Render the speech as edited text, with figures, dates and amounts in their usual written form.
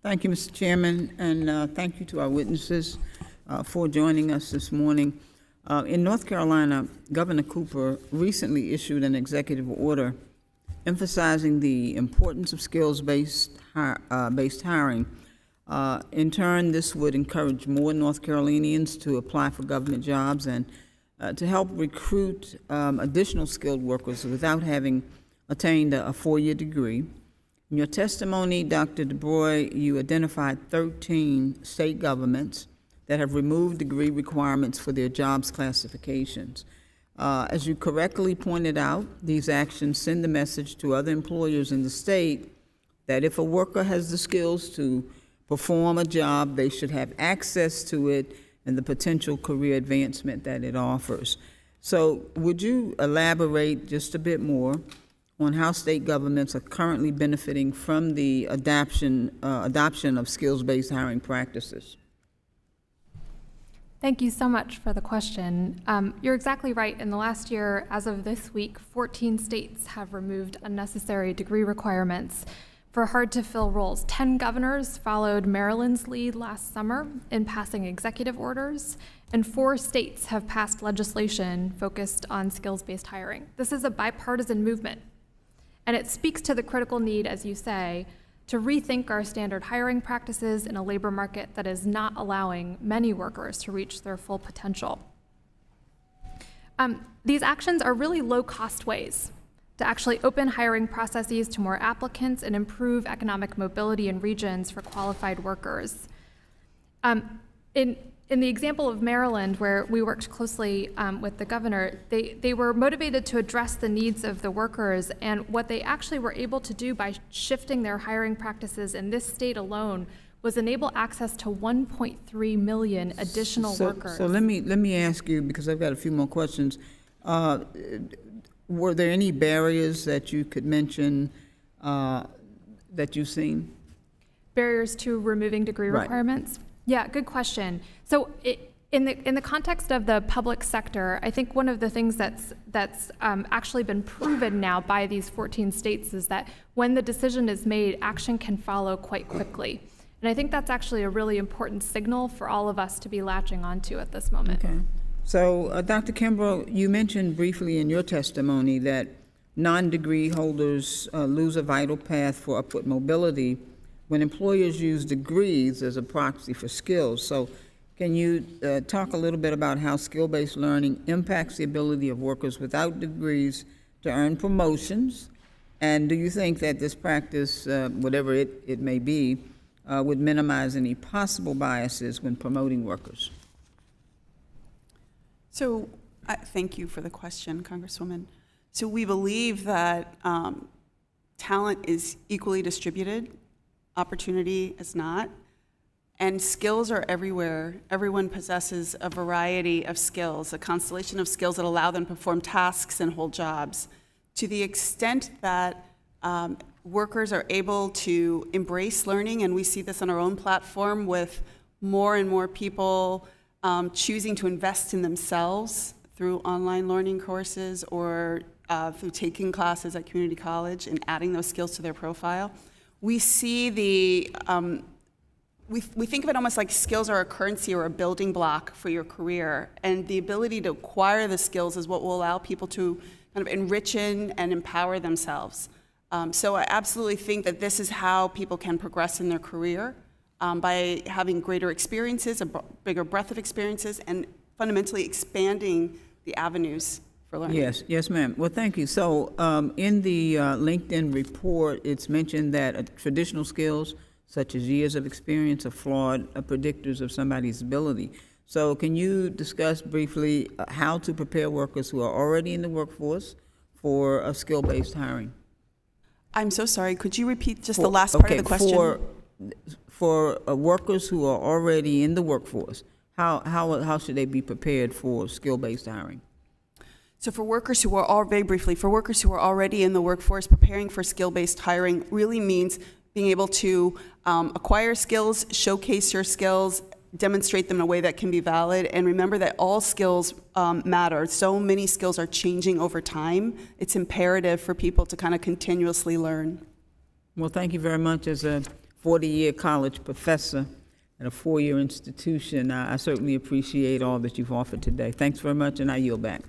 Thank you, Mr. Chairman, and thank you to our witnesses for joining us this morning. In North Carolina, Governor Cooper recently issued an executive order emphasizing the importance of skills-based hiring. In turn, this would encourage more North Carolinians to apply for government jobs and to help recruit additional skilled workers without having attained a four-year degree. In your testimony, Dr. DuBrois, you identified 13 state governments that have removed degree requirements for their jobs classifications. As you correctly pointed out, these actions send the message to other employers in the state that if a worker has the skills to perform a job, they should have access to it and the potential career advancement that it offers. So would you elaborate just a bit more on how state governments are currently benefiting from the adoption of skills-based hiring practices? Thank you so much for the question. You're exactly right. In the last year, as of this week, 14 states have removed unnecessary degree requirements for hard-to-fill roles. 10 governors followed Maryland's lead last summer in passing executive orders, and 4 states have passed legislation focused on skills-based hiring. This is a bipartisan movement, and it speaks to the critical need, as you say, to rethink our standard hiring practices in a labor market that is not allowing many workers to reach their full potential. These actions are really low-cost ways to actually open hiring processes to more applicants and improve economic mobility in regions for qualified workers. In the example of Maryland, where we worked closely with the governor, they were motivated to address the needs of the workers, and what they actually were able to do by shifting their hiring practices in this state alone was enable access to 1.3 million additional workers. So let me ask you, because I've got a few more questions. Were there any barriers that you could mention that you've seen? Barriers to removing degree requirements? Yeah, good question. So in the context of the public sector, I think one of the things that's actually been proven now by these 14 states is that when the decision is made, action can follow quite quickly. And I think that's actually a really important signal for all of us to be latching onto at this moment. Okay. So, Dr. Kimbrough, you mentioned briefly in your testimony that non-degree holders lose a vital path for upward mobility when employers use degrees as a proxy for skills. So can you talk a little bit about how skill-based learning impacts the ability of workers without degrees to earn promotions? And do you think that this practice, whatever it may be, would minimize any possible biases when promoting workers? So thank you for the question, Congresswoman. So we believe that talent is equally distributed. Opportunity is not, and skills are everywhere. Everyone possesses a variety of skills, a constellation of skills that allow them to perform tasks and hold jobs. To the extent that workers are able to embrace learning, and we see this on our own platform with more and more people choosing to invest in themselves through online learning courses or through taking classes at community college and adding those skills to their profile. We see we think of it almost like skills are a currency or a building block for your career, and the ability to acquire the skills is what will allow people to kind of enrich and empower themselves. So I absolutely think that this is how people can progress in their career by having greater experiences, a bigger breadth of experiences, and fundamentally expanding the avenues for learning. Yes, ma'am. Well, thank you. So in the LinkedIn report, it's mentioned that traditional skills, such as years of experience, are flawed predictors of somebody's ability. So can you discuss briefly how to prepare workers who are already in the workforce for a skill-based hiring? I'm so sorry. Could you repeat just the last part of the question? For workers who are already in the workforce, how should they be prepared for skill-based hiring? So for workers who are very briefly, for workers who are already in the workforce, preparing for skill-based hiring really means being able to acquire skills, showcase your skills, demonstrate them in a way that can be valid, and remember that all skills matter. So many skills are changing over time. It's imperative for people to kind of continuously learn. Well, thank you very much. As a 40-year college professor at a 4-year institution. I certainly appreciate all that you've offered today. Thanks very much, and I yield back.